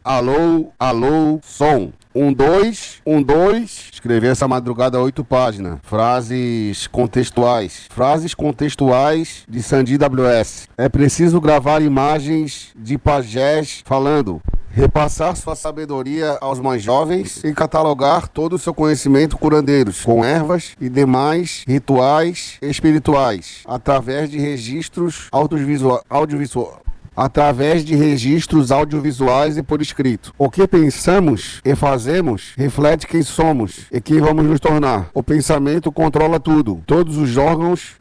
Alô, alô, som. 1, 2, 1, 2. Escrevi essa madrugada 8 páginas. Frases contextuais. Frases contextuais de Sandy WS. É preciso gravar imagens de pajés falando. Repassar sua sabedoria aos mais jovens e catalogar todo o seu conhecimento curandeiros, com ervas e demais rituais espirituais, através de registros audiovisuais e por escrito. O que pensamos e fazemos reflete quem somos e quem vamos nos tornar. O pensamento controla tudo, todos os órgãos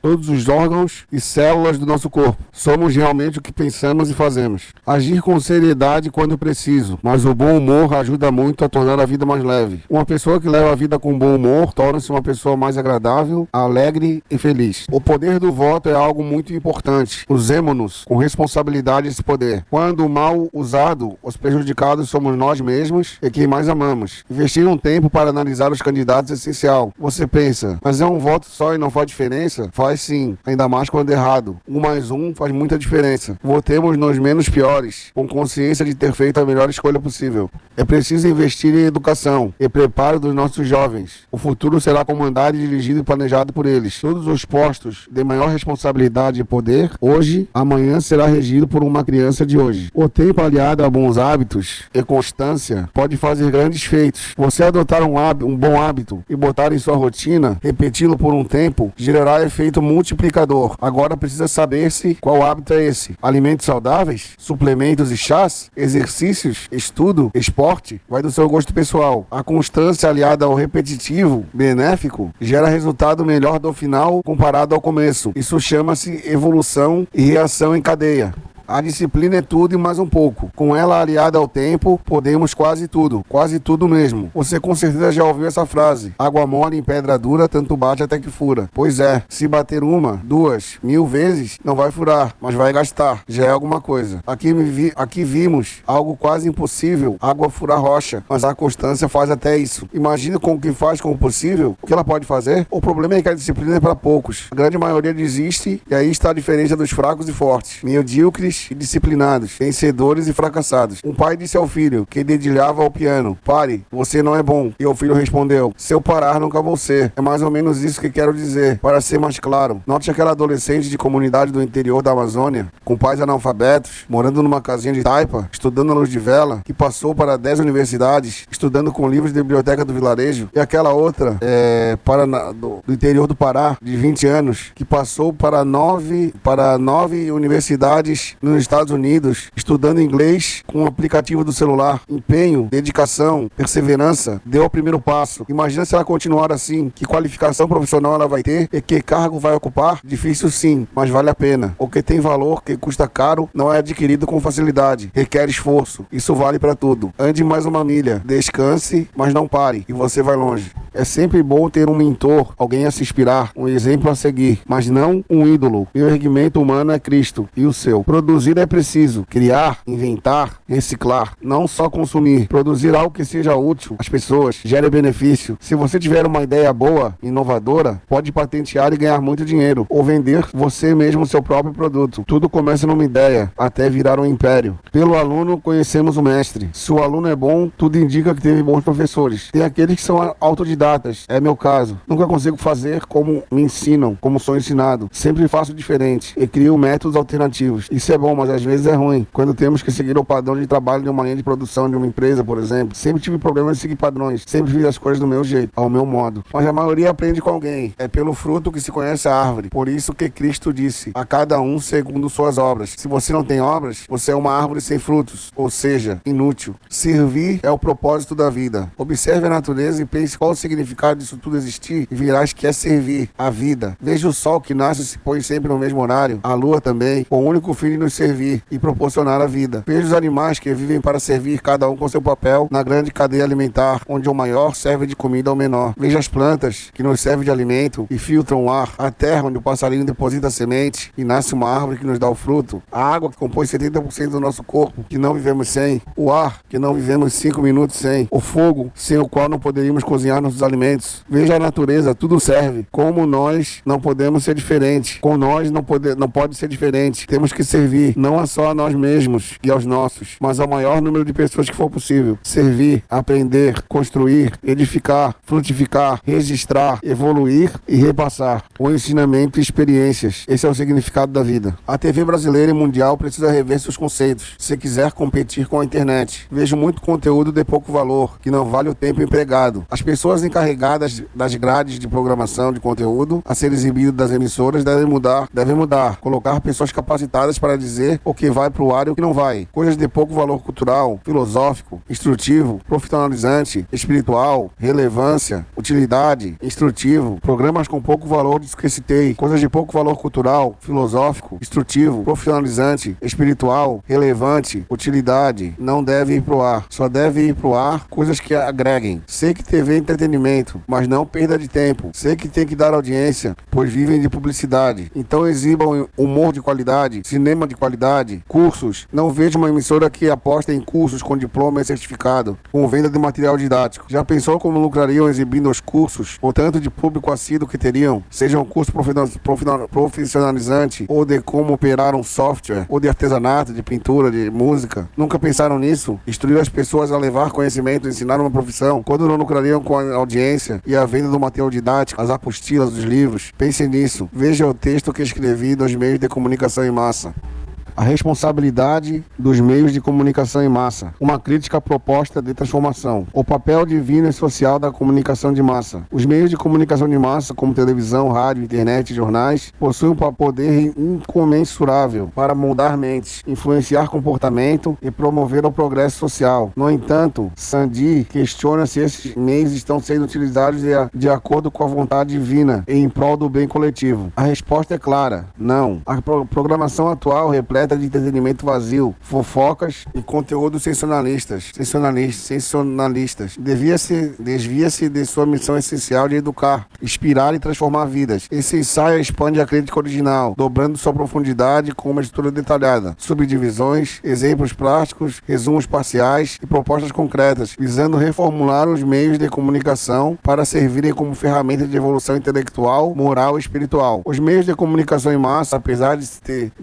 e células do nosso corpo. Somos realmente o que pensamos e fazemos. Agir com seriedade quando preciso, mas o bom humor ajuda muito a tornar a vida mais leve. Uma pessoa que leva a vida com bom humor torna-se uma pessoa mais agradável, alegre e feliz. O poder do voto é algo muito importante. Usemo-nos com responsabilidade esse poder. Quando mal usado, os prejudicados somos nós mesmos e quem mais amamos. Investir um tempo para analisar os candidatos é essencial. Você pensa, mas é um voto só e não faz diferença? Faz sim, ainda mais quando errado. 1 mais 1 faz muita diferença. Votemos nos menos piores, com consciência de ter feito a melhor escolha possível. É preciso investir em educação e preparo dos nossos jovens. O futuro será comandado, dirigido e planejado por eles. Todos os postos de maior responsabilidade e poder, hoje, amanhã será regido por uma criança de hoje. O tempo aliado a bons hábitos e constância pode fazer grandes feitos. Você adotar um bom hábito e botar em sua rotina, repeti-lo por um tempo, gerará efeito multiplicador. Agora precisa saber-se qual hábito é esse. Alimentos saudáveis, suplementos e chás, exercícios, estudo, esporte, vai do seu gosto pessoal. A constância aliada ao repetitivo, benéfico, gera resultado melhor do final comparado ao começo. Isso chama-se evolução e reação em cadeia. A disciplina é tudo e mais um pouco. Com ela aliada ao tempo, podemos quase tudo mesmo. Você com certeza já ouviu essa frase. Água mole em pedra dura, tanto bate até que fura. Pois é, se bater 1, 2, 1000 vezes, não vai furar, mas vai gastar. Já é alguma coisa. Aqui vimos algo quase impossível, água furar rocha, mas a constância faz até isso. Imagina com o que faz com o possível, o que ela pode fazer? O problema é que a disciplina é para poucos. A grande maioria desiste e aí está a diferença dos fracos e fortes. Medíocres e disciplinados, vencedores e fracassados. Um pai disse ao filho, que dedilhava ao piano: pare, você não é bom. E o filho respondeu: se eu parar, nunca vou ser. É mais ou menos isso que quero dizer. Para ser mais claro, note aquela adolescente de comunidade do interior da Amazônia, com pais analfabetos, morando numa casinha de taipa, estudando à luz de vela, que passou para 10 universidades, estudando com livros de biblioteca do vilarejo, e aquela outra, do interior do Pará, de 20 anos, que passou para 9 universidades nos Estados Unidos, estudando inglês com o aplicativo do celular. Empenho, dedicação, perseverança, deu o primeiro passo. Imagina se ela continuar assim, que qualificação profissional ela vai ter e que cargo vai ocupar? Difícil sim, mas vale a pena. O que tem valor, que custa caro, não é adquirido com facilidade, requer esforço. Isso vale para tudo. Ande mais 1 milha, descanse, mas não pare, e você vai longe. É sempre bom ter um mentor, alguém a se inspirar, um exemplo a seguir, mas não um ídolo. Meu erguimento humano é Cristo e o seu. Produzir é preciso. Criar, inventar, reciclar. Não só consumir. Produzir algo que seja útil às pessoas, gere benefício. Se você tiver uma ideia boa, inovadora, pode patentear e ganhar muito dinheiro. Ou vender você mesmo seu próprio produto. Tudo começa numa ideia, até virar um império. Pelo aluno, conhecemos o mestre. Se o aluno é bom, tudo indica que teve bons professores. Tem aqueles que são autodidatas. É meu caso. Nunca consigo fazer como me ensinam, como sou ensinado. Sempre faço diferente e crio métodos alternativos. Isso é bom, mas às vezes é ruim. Quando temos que seguir o padrão de trabalho de uma linha de produção de uma empresa, por exemplo. Sempre tive problemas de seguir padrões. Sempre fiz as coisas do meu jeito, ao meu modo. Mas a maioria aprende com alguém. É pelo fruto que se conhece a árvore. Por isso que Cristo disse: a cada um segundo suas obras. Se você não tem obras, você é uma árvore sem frutos, ou seja, inútil. Servir é o propósito da vida. Observe a natureza e pense qual o significado disso tudo existir e verás que é servir a vida. Veja o sol que nasce e se põe sempre no mesmo horário, a lua também, com o único fim de nos servir e proporcionar a vida. Veja os animais que vivem para servir, cada um com seu papel na grande cadeia alimentar, onde o maior serve de comida ao menor. Veja as plantas que nos servem de alimento e filtram o ar, a terra onde o passarinho deposita a semente e nasce uma árvore que nos dá o fruto, a água que compõe 70% do nosso corpo, que não vivemos sem, o ar que não vivemos 5 minutos sem, o fogo sem o qual não poderíamos cozinhar nossos alimentos. Veja a natureza, tudo serve. Como nós não podemos ser diferentes, com nós não pode ser diferente. Temos que servir servir não só a nós mesmos e aos nossos, mas ao maior número de pessoas que for possível. Servir, aprender, construir, edificar, frutificar, registrar, evoluir e repassar. O ensinamento e experiências. Esse é o significado da vida. A TV brasileira e mundial precisa rever seus conceitos, se quiser competir com a internet. Vejo muito conteúdo de pouco valor, que não vale o tempo empregado. As pessoas encarregadas das grades de programação de conteúdo a ser exibido das emissoras devem mudar. Colocar pessoas capacitadas para dizer o que vai para o ar e o que não vai. Coisas de pouco valor cultural, filosófico, instrutivo, profissionalizante, espiritual, relevância, utilidade, instrutivo. Programas com pouco valor que citei. Coisas de pouco valor cultural, filosófico, instrutivo, profissionalizante, espiritual, relevante, utilidade. Não deve ir pro ar. Só deve ir pro ar coisas que agreguem. Sei que TV é entretenimento, mas não perda de tempo. Sei que tem que dar audiência, pois vivem de publicidade. Então exibam humor de qualidade, cinema de qualidade, cursos. Não vejo uma emissora que aposta em cursos com diploma e certificado, com venda de material didático. Já pensou como lucrariam exibindo os cursos? O tanto de público assíduo que teriam? Seja um curso profissionalizante, ou de como operar um software, ou de artesanato, de pintura, de música. Nunca pensaram nisso? Instruir as pessoas a levar conhecimento, ensinar uma profissão, quando não lucrariam com a audiência e a venda do material didático, as apostilas, os livros? Pensem nisso. Veja o texto que escrevi nos meios de comunicação em massa. A responsabilidade dos meios de comunicação em massa. Uma crítica proposta de transformação. O papel divino e social da comunicação de massa. Os meios de comunicação de massa, como televisão, rádio, internet e jornais, possuem um poder incomensurável para moldar mentes, influenciar comportamento e promover o progresso social. No entanto, Sandi questiona se esses meios estão sendo utilizados de acordo com a vontade divina e em prol do bem coletivo. A resposta é clara: não. A programação atual repleta de entretenimento vazio, fofocas e conteúdos sensacionalistas. Desvia-se de sua missão essencial de educar, inspirar e transformar vidas. Esse ensaio expande a crítica original, dobrando sua profundidade com uma estrutura detalhada, subdivisões, exemplos práticos, resumos parciais e propostas concretas, visando reformular os meios de comunicação para servirem como ferramenta de evolução intelectual, moral e espiritual. Os meios de comunicação em massa, apesar de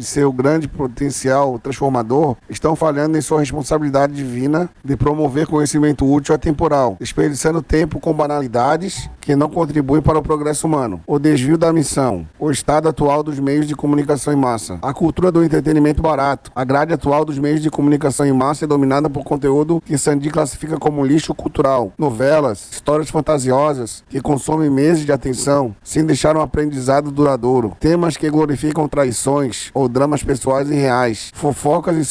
ser o grande potencial transformador, estão falhando em sua responsabilidade divina de promover conhecimento útil e atemporal, desperdiçando tempo com banalidades que não contribuem para o progresso humano. O desvio da missão, o estado atual dos meios de comunicação em massa, a cultura do entretenimento barato. A grade atual dos meios de comunicação em massa é dominada por conteúdo que Sandi classifica como lixo cultural, novelas, histórias fantasiosas que consomem meses de atenção sem deixar um aprendizado duradouro, temas que glorificam traições ou dramas pessoais e reais, fofocas e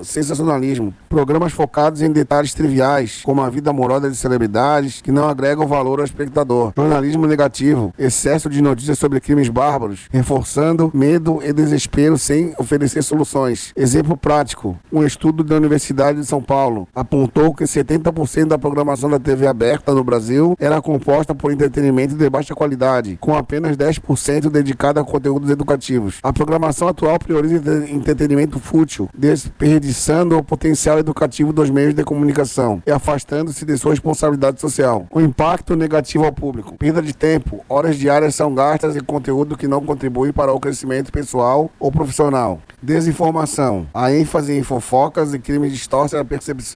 sensacionalismo, programas focados em detalhes triviais, como a vida amorosa de celebridades, que não agregam valor ao espectador, jornalismo negativo, excesso de notícias sobre crimes bárbaros, reforçando medo e desespero sem oferecer soluções. Exemplo prático: um estudo da Universidade de São Paulo apontou que 70% da programação da TV aberta no Brasil era composta por entretenimento de baixa qualidade, com apenas 10% dedicado a conteúdos educativos. A programação atual prioriza entretenimento fútil, desperdiçando o potencial educativo dos meios de comunicação e afastando-se de sua responsabilidade social. O impacto negativo ao público: perda de tempo, horas diárias são gastas em conteúdo que não contribui para o crescimento pessoal ou profissional. Desinformação: a ênfase em fofocas e crimes distorce a percepção.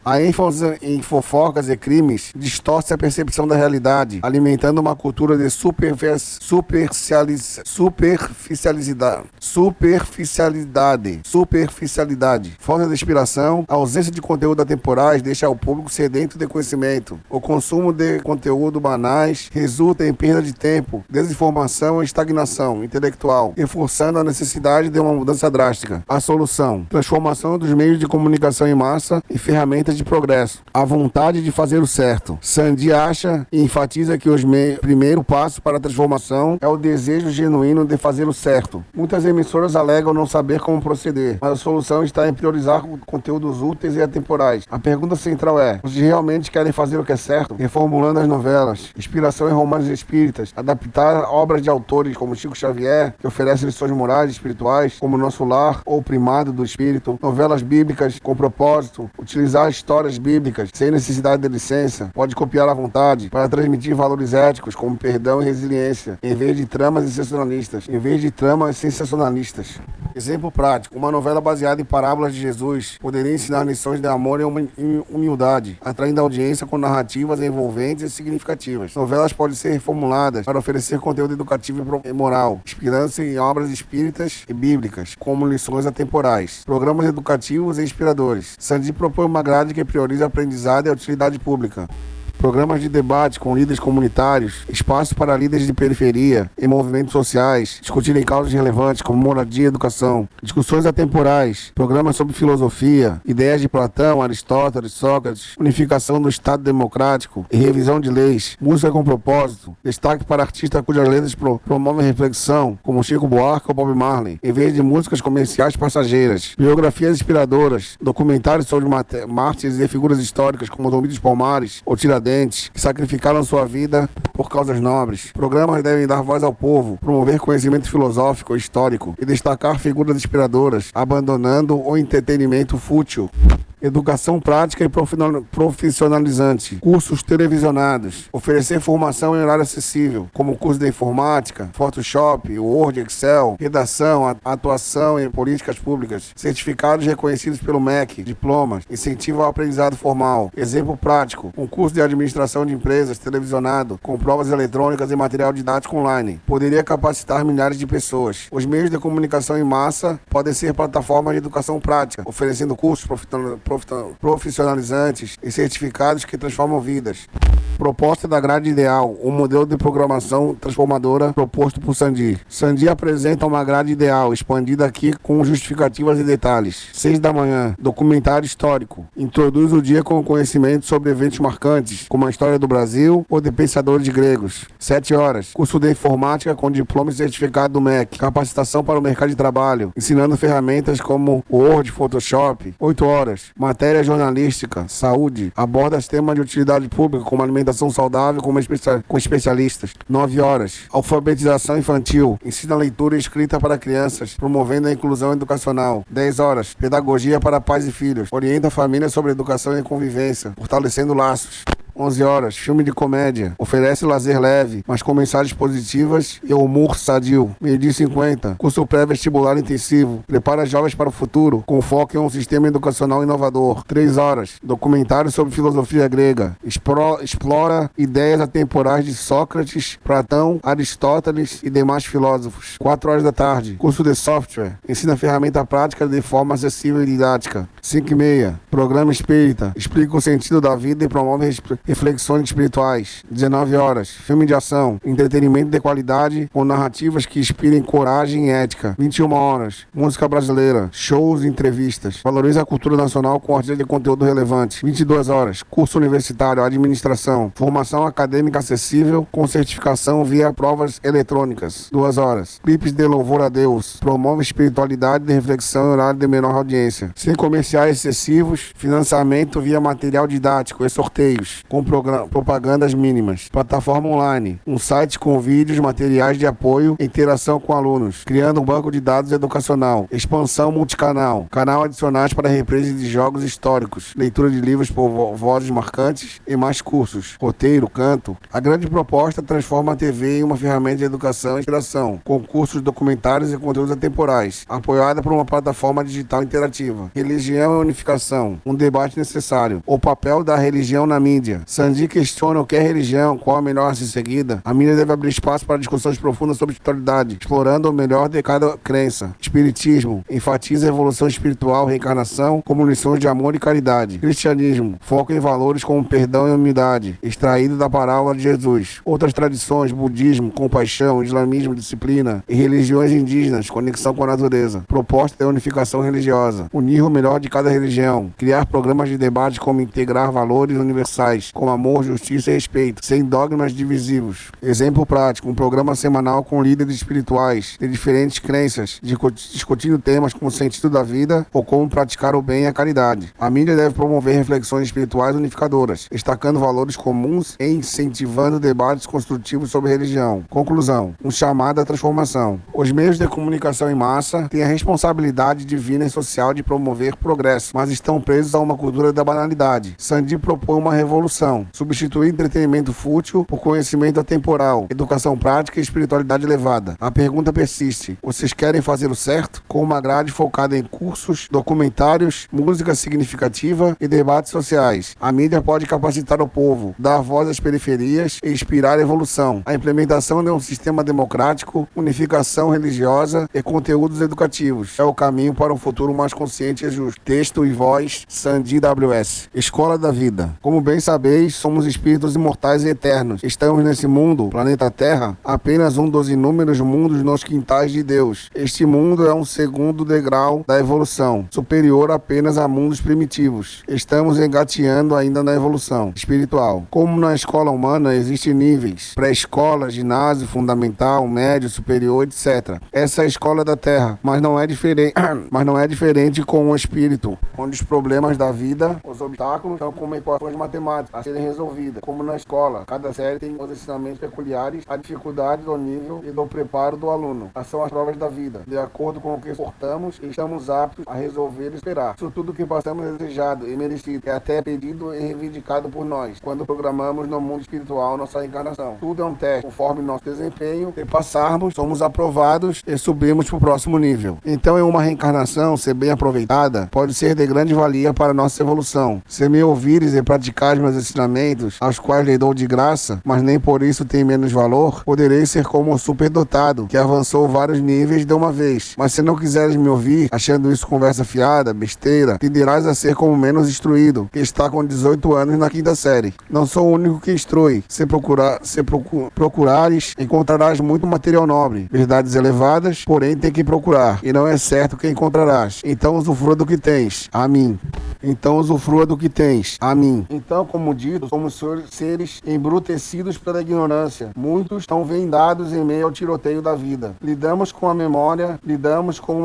Distorce a percepção da realidade, alimentando uma cultura de superficialidade, falta de inspiração. A ausência de conteúdo atemporais deixa o público sedento de conhecimento. O consumo de conteúdo banais resulta em perda de tempo, desinformação e estagnação intelectual, reforçando a necessidade de uma mudança drástica. A solução: transformação dos meios de comunicação em massa em ferramentas de progresso. A vontade de fazer o certo. Sandi acha e enfatiza que o primeiro passo para a transformação é o desejo genuíno de fazer o certo. Muitas emissoras alegam não saber como proceder, mas a solução está em priorizar conteúdos úteis e atemporais. A pergunta central é: vocês realmente querem fazer o que é certo? Reformulando as novelas, inspiração em romances espíritas, adaptar obras de autores como Chico Xavier, que oferecem lições morais e espirituais, como Nosso Lar ou Primado do Espírito, novelas bíblicas com propósito, utilizar histórias bíblicas sem necessidade de licença, pode copiar à vontade, para transmitir valores éticos como perdão e resiliência, em vez de tramas sensacionalistas. Exemplo prático: uma novela baseada em parábolas de Jesus poderia ensinar lições de amor e humildade, atraindo a audiência com narrativas envolventes e significativas. Novelas podem ser reformuladas para oferecer conteúdo educativo e moral, inspirando-se em obras espíritas e bíblicas, como lições atemporais. Programas educativos e inspiradores. Sandi propõe uma grade que prioriza a aprendizado e a utilidade pública. Programas de debate com líderes comunitários, espaços para líderes de periferia e movimentos sociais, discutirem causas relevantes como moradia e educação, discussões atemporais, programas sobre filosofia, ideias de Platão, Aristóteles, Sócrates, unificação do Estado democrático e revisão de leis, música com propósito, destaque para artistas cujas letras promovem reflexão, como Chico Buarque ou Bob Marley, em vez de músicas comerciais passageiras, biografias inspiradoras, documentários sobre mártires e figuras históricas como Zumbi dos Palmares ou Tiradentes, que sacrificaram sua vida por causas nobres. Programas devem dar voz ao povo, promover conhecimento filosófico e histórico e destacar figuras inspiradoras, abandonando o entretenimento fútil. Educação prática e profissionalizante. Cursos televisionados. Oferecer formação em horário acessível, como curso de informática, Photoshop, Word, Excel, redação, atuação em políticas públicas, certificados reconhecidos pelo MEC, diplomas, incentivo ao aprendizado formal. Exemplo prático: um curso de administração de empresas televisionado, com provas eletrônicas e material didático online. Poderia capacitar milhares de pessoas. Os meios de comunicação em massa podem ser plataformas de educação prática, oferecendo cursos profissionalizantes e certificados que transformam vidas. Proposta da grade ideal, um modelo de programação transformadora proposto por Sandi. Sandi apresenta uma grade ideal, expandida aqui com justificativas e detalhes. 6 da manhã, documentário histórico. Introduz o dia com conhecimento sobre eventos marcantes, como a história do Brasil ou de pensadores gregos. 7 horas, curso de informática com diploma e certificado do MEC. Capacitação para o mercado de trabalho, ensinando ferramentas como Word, Photoshop. 8 horas, matéria jornalística, saúde. Aborda temas de utilidade pública, como alimentação saudável com especialistas. 9 horas, alfabetização infantil, ensina leitura e escrita para crianças, promovendo a inclusão educacional. 10 horas, pedagogia para pais e filhos, orienta a família sobre educação e convivência, fortalecendo laços. 11 horas, filme de comédia. Oferece lazer leve, mas com mensagens positivas e humor sadio. 12h50, curso pré-vestibular intensivo. Prepara jovens para o futuro, com foco em um sistema educacional inovador. 3 horas, documentário sobre filosofia grega. Explora ideias atemporais de Sócrates, Platão, Aristóteles e demais filósofos. 4 horas da tarde, curso de software. Ensina ferramenta prática de forma acessível e didática. 5h30, programa espírita. Explica o sentido da vida e promove reflexões espirituais. 19 horas, filme de ação, entretenimento de qualidade com narrativas que inspirem coragem e ética. 21 horas, música brasileira, shows e entrevistas. Valoriza a cultura nacional com artigos de conteúdo relevante. 22 horas, curso universitário, administração, formação acadêmica acessível com certificação via provas eletrônicas. 2 horas, clipes de louvor a Deus, promove espiritualidade de reflexão em horário de menor audiência. Sem comerciais excessivos, financiamento via material didático e sorteios, com propagandas mínimas. Plataforma online, um site com vídeos, materiais de apoio e interação com alunos, criando um banco de dados educacional. Expansão multicanal, canal adicionais para reprise de jogos históricos, leitura de livros por vozes marcantes e mais cursos, roteiro, canto. A grande proposta transforma a TV em uma ferramenta de educação e inspiração, com cursos, documentários e conteúdos atemporais, apoiada por uma plataforma digital interativa. Religião e unificação, um debate necessário. O papel da religião na mídia. Sandi questiona o que é religião, qual a melhor a ser seguida. A mídia deve abrir espaço para discussões profundas sobre espiritualidade, explorando o melhor de cada crença. Espiritismo enfatiza a evolução espiritual, reencarnação, como lições de amor e caridade. Cristianismo foca em valores como perdão e humildade, extraído da parábola de Jesus. Outras tradições, budismo, compaixão, islamismo, disciplina e religiões indígenas, conexão com a natureza. Proposta de unificação religiosa, unir o melhor de cada religião, criar programas de debate como integrar valores universais, como amor, justiça e respeito, sem dogmas divisivos. Exemplo prático, um programa semanal com líderes espirituais de diferentes crenças, discutindo temas como o sentido da vida ou como praticar o bem e a caridade. A mídia deve promover reflexões espirituais unificadoras, destacando valores comuns e incentivando debates construtivos sobre religião. Conclusão, um chamado à transformação. Os meios de comunicação em massa têm a responsabilidade divina e social de promover progresso, mas estão presos a uma cultura da banalidade. Sandi propõe uma revolução evolução. Substituir entretenimento fútil por conhecimento atemporal, educação prática e espiritualidade elevada. A pergunta persiste: vocês querem fazer o certo? Com uma grade focada em cursos, documentários, música significativa e debates sociais. A mídia pode capacitar o povo, dar voz às periferias e inspirar a evolução. A implementação de um sistema democrático, unificação religiosa e conteúdos educativos é o caminho para um futuro mais consciente e justo. Texto e voz, Sandy WS. Escola da Vida. Como bem sabeis, somos espíritos imortais e eternos. Estamos nesse mundo, planeta Terra, apenas um dos inúmeros mundos nos quintais de Deus. Este mundo é um segundo degrau da evolução, superior apenas a mundos primitivos. Estamos engateando ainda na evolução espiritual. Como na escola humana existem níveis: pré-escola, ginásio, fundamental, médio, superior, etc. Essa é a escola da Terra, mas não é diferente com o espírito, onde os problemas da vida, os obstáculos, são como equações matemáticas a serem resolvidas. Como na escola, cada série tem os ensinamentos peculiares, a dificuldade do nível e do preparo do aluno. Essas são as provas da vida. De acordo com o que suportamos, estamos aptos a resolver e esperar. Isso tudo que passamos é desejado e merecido, é até pedido e reivindicado por nós, quando programamos no mundo espiritual nossa reencarnação. Tudo é um teste. Conforme nosso desempenho, se passarmos, somos aprovados e subimos para o próximo nível. Então, em uma reencarnação, ser bem aproveitada, pode ser de grande valia para nossa evolução. Se me ouvires e praticares meus ensinamentos, aos quais lhe dou de graça, mas nem por isso tem menos valor, poderei ser como um superdotado, que avançou vários níveis de uma vez. Mas se não quiseres me ouvir, achando isso conversa fiada, besteira, tenderás a ser como menos instruído, que está com 18 anos na quinta série. Não sou o único que instrui. Se procurares, encontrarás muito material nobre, verdades elevadas, porém tem que procurar, e não é certo que encontrarás. Então usufrua do que tens. Amém. Então, como dito, somos seres embrutecidos pela ignorância. Muitos estão vendados em meio ao tiroteio da vida. Lidamos com uma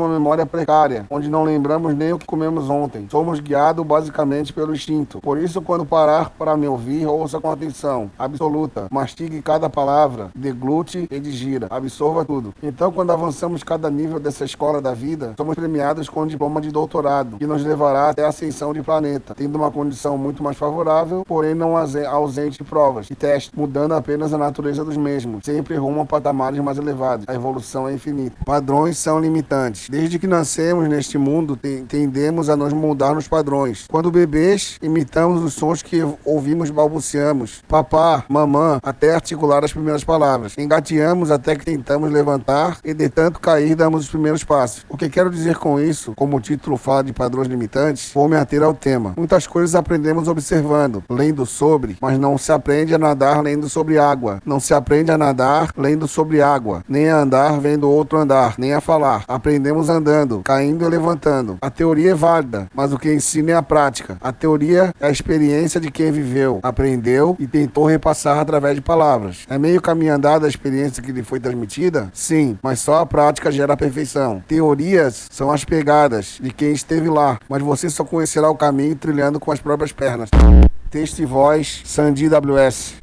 memória precária, onde não lembramos nem o que comemos ontem. Somos guiados basicamente pelo instinto. Por isso, quando parar para me ouvir, ouça com atenção absoluta. Mastigue cada palavra, deglute e digira. Absorva tudo. Então, quando avançamos cada nível dessa escola da vida, somos premiados com um diploma de doutorado, que nos levará até a ascensão de planeta, tendo uma condição muito mais favorável, porém não ausente de provas e testes, mudando apenas a natureza dos mesmos, sempre rumo a patamares mais elevados. A evolução é infinita. Padrões são limitantes. Desde que nascemos neste mundo, tendemos a nos moldar nos padrões. Quando bebês, imitamos os sons que ouvimos, balbuciamos, papá, mamã, até articular as primeiras palavras. Engateamos até que tentamos levantar e de tanto cair, damos os primeiros passos. O que quero dizer com isso, como o título fala de padrões limitantes, vou me ater ao tema. Muitas coisas aprendemos observando, lendo sobre, mas não se aprende a nadar lendo sobre água. Não se aprende a nadar lendo sobre água, nem a andar vendo outro andar, nem a falar. Aprendemos andando, caindo e levantando. A teoria é válida, mas o que ensina é a prática. A teoria é a experiência de quem viveu, aprendeu e tentou repassar através de palavras. É meio caminho andado a experiência que lhe foi transmitida? Sim, mas só a prática gera a perfeição. Teorias são as pegadas de quem esteve lá, mas você só conhecerá o caminho trilhando com as próprias pernas. Texto e voz, Sandy WS.